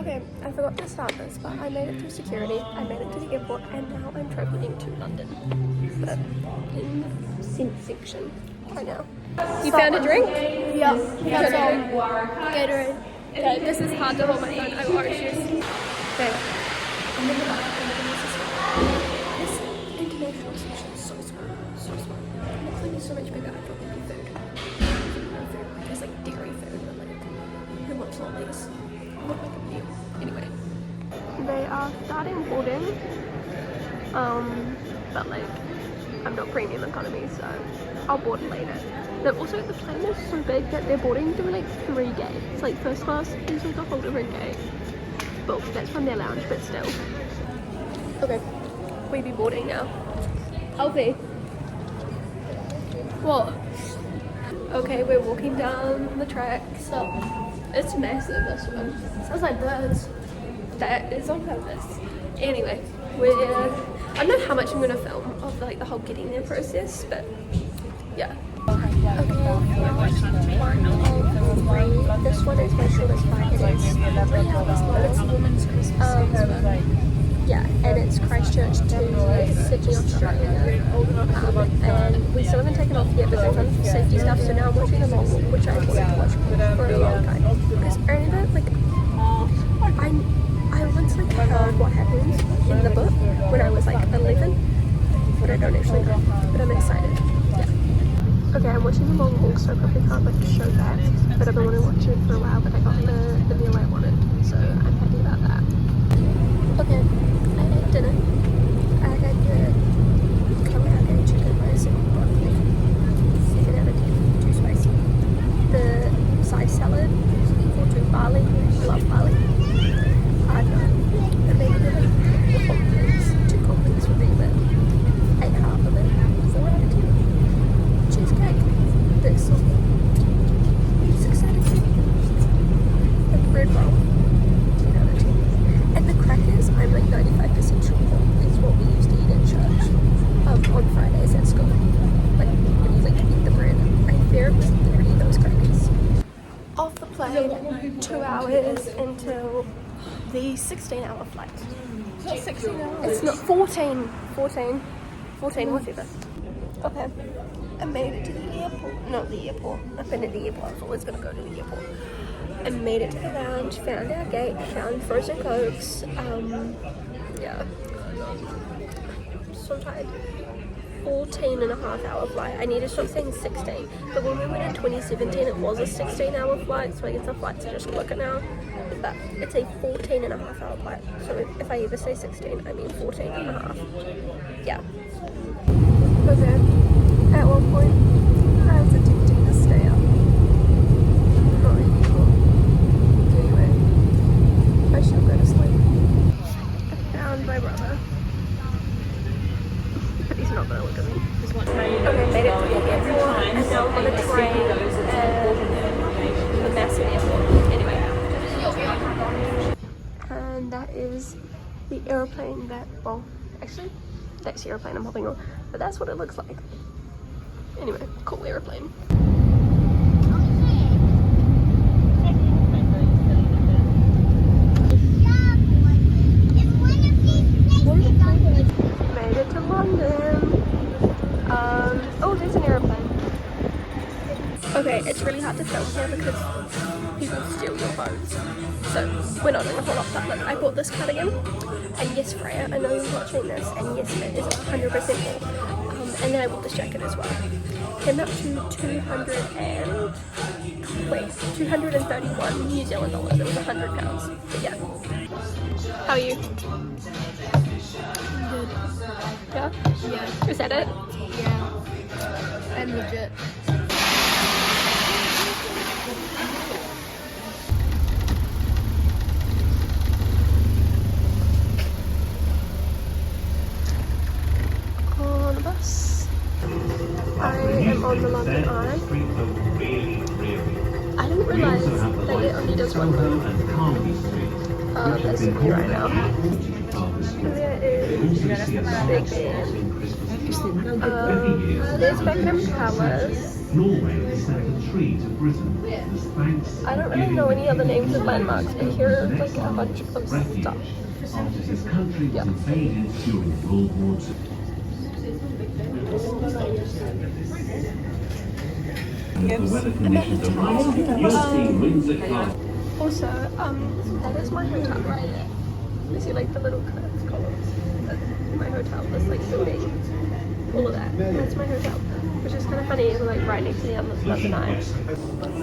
Okay, I forgot to start this, but I made it through security, I made it to the airport, and now I'm travelling to London. But in the synth section right now. You found a drink? Yeah, that's Gatorade. Okay, this is hard to hold my phone. I have orange juice. Okay. I'm in the bathroom. This international section is so small. So small. It looks like it's so much bigger. I don't think food. No food. There's like dairy food, but like, who wants lollies? Look like a meal. Anyway. They are starting boarding. But like, I'm not premium economy, so I'll board later. Then also the plane is so big that they're boarding through like 3 gates. Like first class is like a whole different gate. But that's from their lounge, but still. Okay, we be boarding now. Alfie. What? Okay, we're walking down the track. So it's massive, this one. Sounds like birds. That is on purpose. Anyway, I don't know how much I'm gonna film of like the whole getting there process, but yeah. Okay, this one is my shortest flight. It is 3 hours long. Yeah, and it's Christchurch to Sydney, Australia. And we still haven't taken off yet, but they've done safety stuff, so now I'm watching the long walk, which I wanted to watch for a long time. Because I remember, like, I once like heard what happened in the book when I was like 11, but I don't actually know. But I'm excited. Yeah. Okay, I'm watching the long walk, so I probably can't like show that. But I've been wanting to watch it for a while, but I got the meal I wanted, so I'm happy about that. Okay, I ate dinner. I had the Korean chicken rice and broccoli. 7 out of 10, too spicy. The side salad, or 2 barley. I love barley. I don't know. And maybe the compliments, 2 compliments would be, but ate half of it. 4 out of 10. Cheesecake. This. 6 out of 10. The bread roll. 10 out of 10. And the crackers, I'm like 95% sure is what we used to eat in church. On Fridays at school. Like, when you like eat the bread. I'm very eat those crackers. Off the plane, 2 hours until the 16-hour flight. Is that 16 hours? It's not 14, whatever. Okay, I made it to the airport. Not the airport. I've been at the airport. I was always gonna go to the airport. I made it to the lounge, found our gate, found frozen cokes. Yeah. So tired. 14.5-hour flight. I need to stop saying 16. But when we went in 2017, it was a 16-hour flight, so I guess the flights are just quicker now. But it's a 14.5-hour flight. So if I ever say 16, I mean 14.5. Yeah. Okay. At one point, I was attempting to stay up. Not anymore. Anyway, I shall go to sleep. I found my brother. But he's not gonna look at me. Okay, made it to the airport, and now I'm on a train and the massive airport. Anyway. And that is the airplane that, well, actually, that's the airplane I'm hopping on, but that's what it looks like. Anyway, cool airplane. Made it to London. Oh, there's an airplane. Okay, it's really hard to film here because people steal your phones. So we're not doing a whole lot of that. Look, I bought this cardigan, and yes, Freya, I know you're watching this, and yes, it is 100% more. And then I bought this jacket as well. Came out to 231 New Zealand dollars. It was £100. But yeah. How are you? Good. Yeah? Yeah. Is that it? Yeah. I'm legit. On a bus. I am on the London Eye. I didn't realise that it only does one move. That's me right now. There is Big Ben. There's Buckingham Palace. Norway is like a tree to Britain. As thanks I don't really know any other names of landmarks, but here are like a bunch of refuge stuff. after his country was Yeah. invaded during World War II. The weather conditions are right. You're seeing Windsor Castle. Also, that is my hotel right there. You see like the little curved columns. That's my hotel, this like building. All of that. That's my hotel. Which is kind of funny, it's like right next to the other night.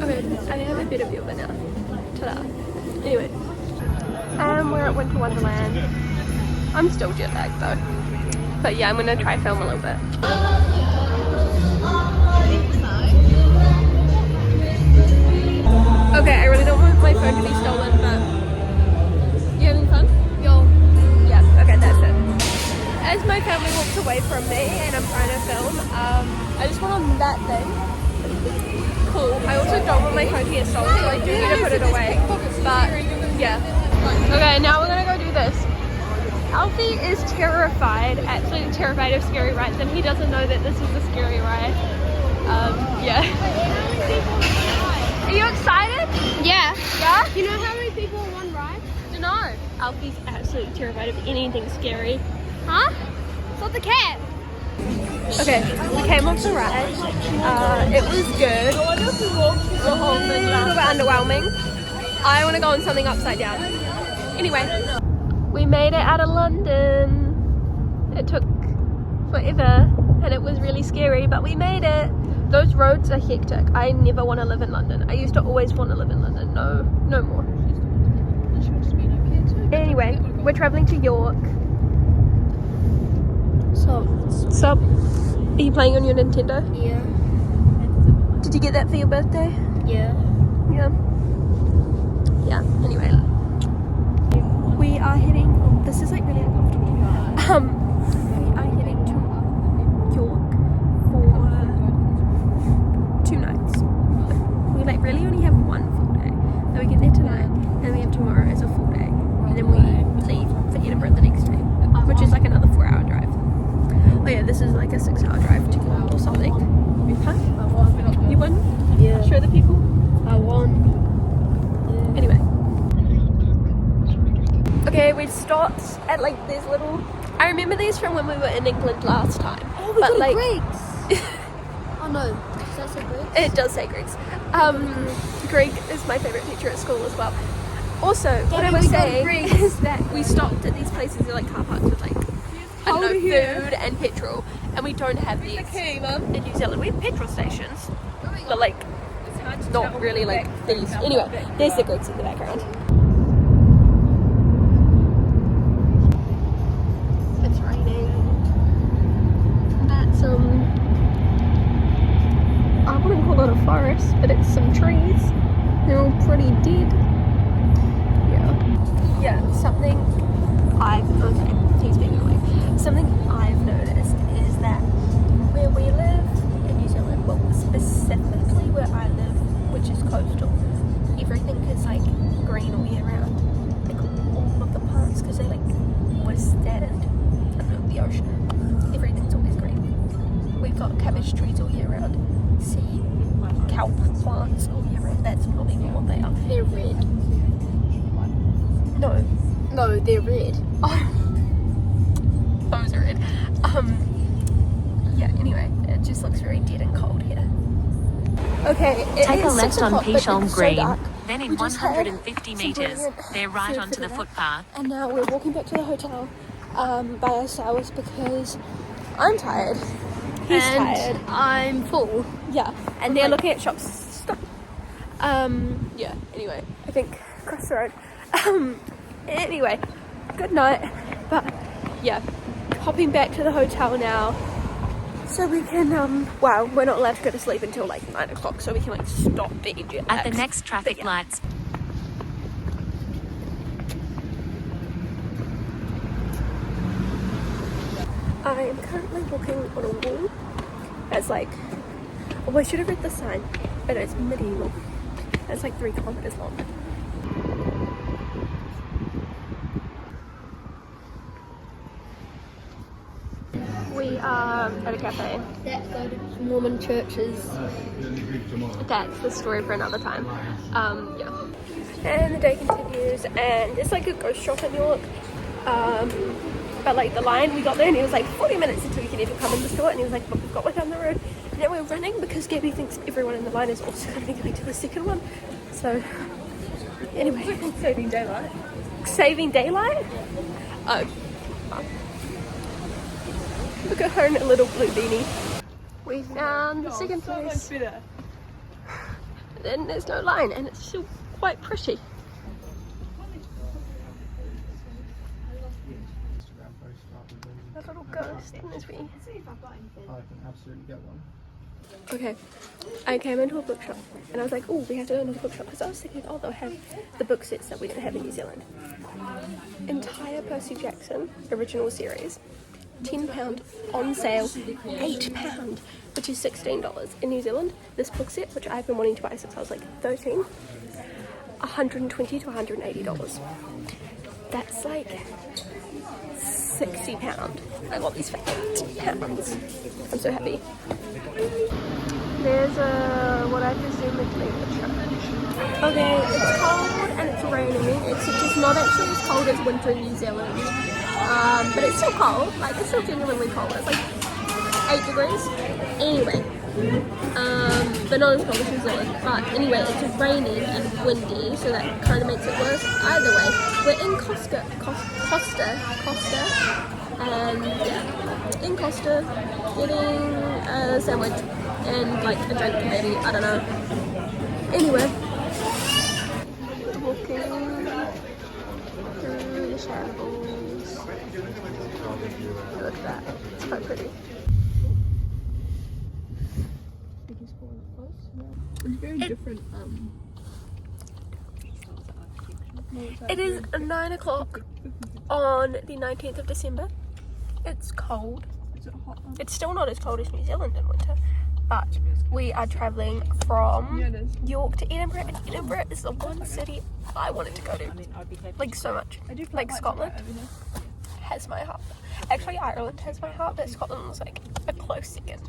Okay, I have a better view of it now. Ta-da. Anyway. We're at Winter Wonderland. I'm still jet lagged though. But yeah, I'm gonna try film a little bit. Okay, I really don't want my phone to be stolen, but you having fun? Yo. Yeah, okay, that's it. As my family walks away from me and I'm trying to film, I just went on that thing. Cool. I also don't want my phone to get stolen, so I do need to put it away. But yeah. Okay, now we're gonna go do this. Alfie is terrified, absolutely terrified of scary rides, and he doesn't know that this is a scary ride. Yeah. Are you excited? Yeah. Yeah? You know how many people on one ride? Don't know. Alfie's absolutely terrified of anything scary. Huh? It's not the cat. Okay, we came off the ride. It was good. The whole thing was a little bit underwhelming. I want to go on something upside down. Anyway, we made it out of London. It took forever and it was really scary, but we made it. Those roads are hectic. I never want to live in London. I used to always want to live in London. No more. Anyway, we're traveling to York. Sup? Are you playing on your Nintendo? Yeah. Did you get that for your birthday? Yeah. Yeah. Yeah, anyway. We are heading, this is like really uncomfortable. We are heading to York for 2 nights. We like really only have one full day. Then we get there tonight, and we have tomorrow as a full day. And then we leave for Edinburgh the next day, which is like another 4-hour drive. Oh yeah, this is like a 6-hour drive to York or something. Huh? You won? Yeah. Show the people. I won. Anyway. Okay, we stopped at like these little... I remember these from when we were in England last time. Oh, we but got like Greeks. Oh no, does that say Greeks? it does say Greeks. Greek is my favourite teacher at school as well. Also, what I was saying is that we stopped at these places, they're like car parks with like, I don't know, food and petrol, and we don't have these in New Zealand. We have petrol stations, but like not really like these. Anyway, there's the Greeks in the background. It's raining. That's I wouldn't call it a forest, but it's some trees. They're all pretty dead. Yeah, something he's being annoying. Something I've noticed is that where we live in New Zealand, well, specifically where I live, which is coastal, everything is like green all year round. Like all of the plants, because they like withstand, I don't know, the ocean. Everything's always green. We've got cabbage trees all year round. See, kelp plants all year round. That's not even what they are. They're red. No, they're red. Oh, those are red. Yeah, anyway, it just looks very dead and cold here. Okay, Take a left on Pichon Green, dark. then in We just 150 had some metres, brilliant they're right food onto for the dinner. footpath. And now we're walking back to the hotel by ourselves because I'm tired. He's tired. I'm full. Yeah, and they're looking at shops. Stop. Yeah, anyway, I think across the road. Anyway, good night. But yeah, hopping back to the hotel now. So we can, well, we're not allowed to go to sleep until like 9 o'clock, so we can like stop being jet At the lagged. next traffic But, yeah. lights, I am currently walking on a wall that's like, oh, I should have read the sign, but it's medieval. It's like 3 kilometers long. We We are at a cafe. That's go to Mormon churches. That's the story for another time. Yeah. And the day continues, and it's like a ghost shop in York. But like the line, we got there and it was like 40 minutes until you can even come in the store, and he was like, but we've got one down the road. And now we're running because Gabby thinks everyone in the line is also going to be going to the second one. So anyway. Is it called Saving Daylight? Saving Daylight? Oh. Look at her in a little blue beanie. We found the second place. Then there's no line, and it's still quite pretty. A little ghost in this wee. I can absolutely get one. Okay, I came into a bookshop and I was like, oh, we have to go into the bookshop, because I was thinking, oh, they'll have the book sets that we don't have in New Zealand. Entire Percy Jackson original series, £10 on sale, £8, which is $16 in New Zealand. This book set, which I've been wanting to buy since I was like 13, $120 to $180. That's like £60. I got these for £8. I'm so happy. There's what I presume is maybe a church. Okay, it's cold and it's raining. It's just not actually as cold as winter in New Zealand. But it's still cold. Like, it's still genuinely cold. It's like 8 degrees. Anyway. But not as cold as New Zealand. But anyway, it's raining and windy, so that kind of makes it worse. Either way, we're in Costa, and yeah, in Costa, getting a sandwich and like a drink maybe, I don't know. Anyway, walking through the shambles. Look at that, it's quite pretty. It's very different. It is 9 o'clock on the 19th of December. It's cold. Is it hot? It's still not as cold as New Zealand in winter, but we are travelling from Yeah, it is. York to Edinburgh, and Edinburgh is the one city I wanted to go to, like so much. I do Like Scotland over here. has my heart. Actually, Ireland has my heart, but Scotland was like a close second.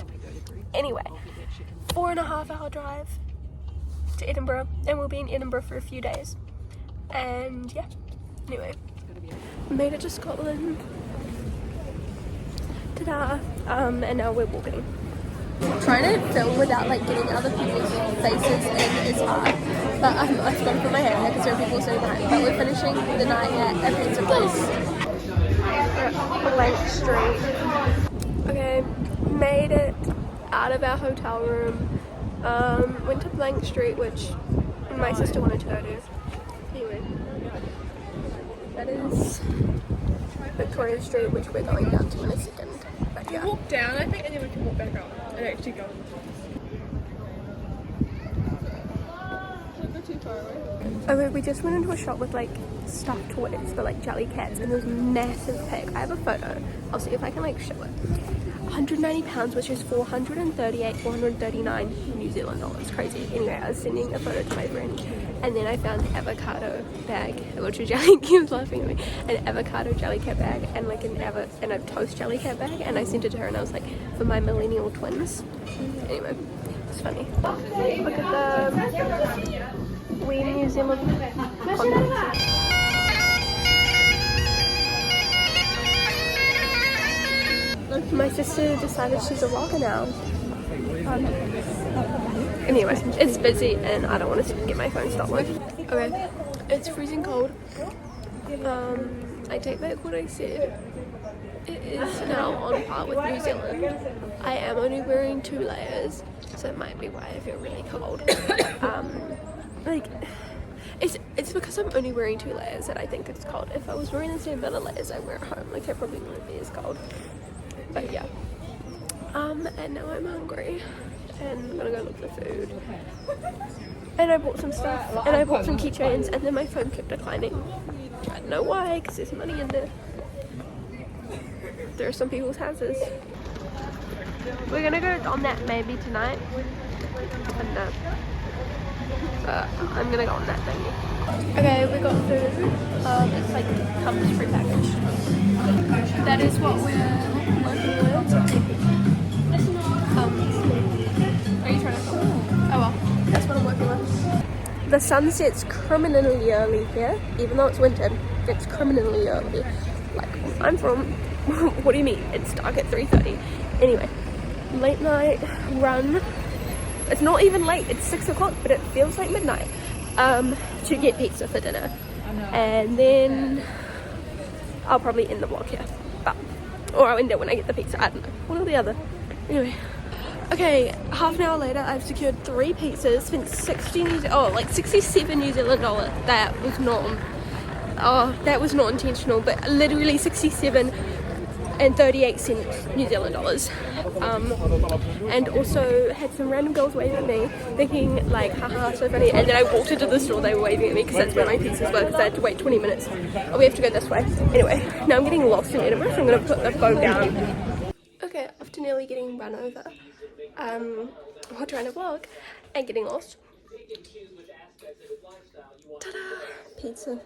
Anyway, 4.5 hour drive to Edinburgh, and we'll be in Edinburgh for a few days. And yeah, anyway, made it to Scotland. Ta-da! And now we're walking. Trying to film without like getting other people's faces in is hard, but I forgot to put my hair because there are people sitting behind. But we're finishing the night at a pizza place. Blank Street. Okay, made it out of our hotel room. Went to Blank Street, which my sister wanted to go to. Anyway, that is Victoria Street, which we're going down to in a second. But yeah. Walk down, I think, and then we can walk back up and actually go. Don't go too far away. Okay, we just went into a shop with like stuffed toys for like jelly cats, and there was a massive pig. I have a photo. I'll see if I can like show it. £190, which is 439 New Zealand dollars. Crazy. Anyway, I was sending a photo to my friend, and then I found an avocado bag, which was jelly. He was laughing at me. An avocado jelly cat bag, and like and a toast jelly cat bag, and I sent it to her, and I was like, for my millennial twins. Anyway, it's funny. Look at the wee New Zealand condoms. My sister decided she's a vlogger now. Anyway, it's busy and I don't want to get my phone stolen. Okay, it's freezing cold. I take back what I said. It is now on par with New Zealand. I am only wearing 2 layers, so it might be why I feel really cold. Like, it's because I'm only wearing 2 layers that I think it's cold. If I was wearing the same amount of layers I wear at home, like, I probably wouldn't be as cold. But yeah, and now I'm hungry and I'm gonna go look for food. And I bought some stuff, and I bought some keychains, and then my phone kept declining. I don't know why, because there's money in there. There are some people's houses. We're gonna go on that maybe tonight. I don't know. But I'm gonna go on that thingy. Okay, we got food. It's like comes pre-packaged. That is what we're working with. The sun sets criminally early here, even though it's winter. It's criminally early. Like, I'm from. What do you mean? It's dark at 3:30. Anyway, late night run. It's not even late. It's 6 o'clock, but it feels like midnight. To get pizza for dinner, and then I'll probably end the vlog here. Or I'll end it when I get the pizza. I don't know. One or the other. Anyway. Okay, half an hour later, I've secured 3 pizzas, spent 67 New Zealand dollars. That was not intentional, but literally 67 and 38 cents New Zealand dollars. And also had some random girls waving at me, thinking like, haha, so funny. And then I walked into the store, they were waving at me because that's where my pizzas were, because I had to wait 20 minutes. Oh, we have to go this way. Anyway, now I'm getting lost in Edinburgh, so I'm going to put the phone down. Okay, after nearly getting run over, while trying to vlog and getting lost. Ta-da! Pizza.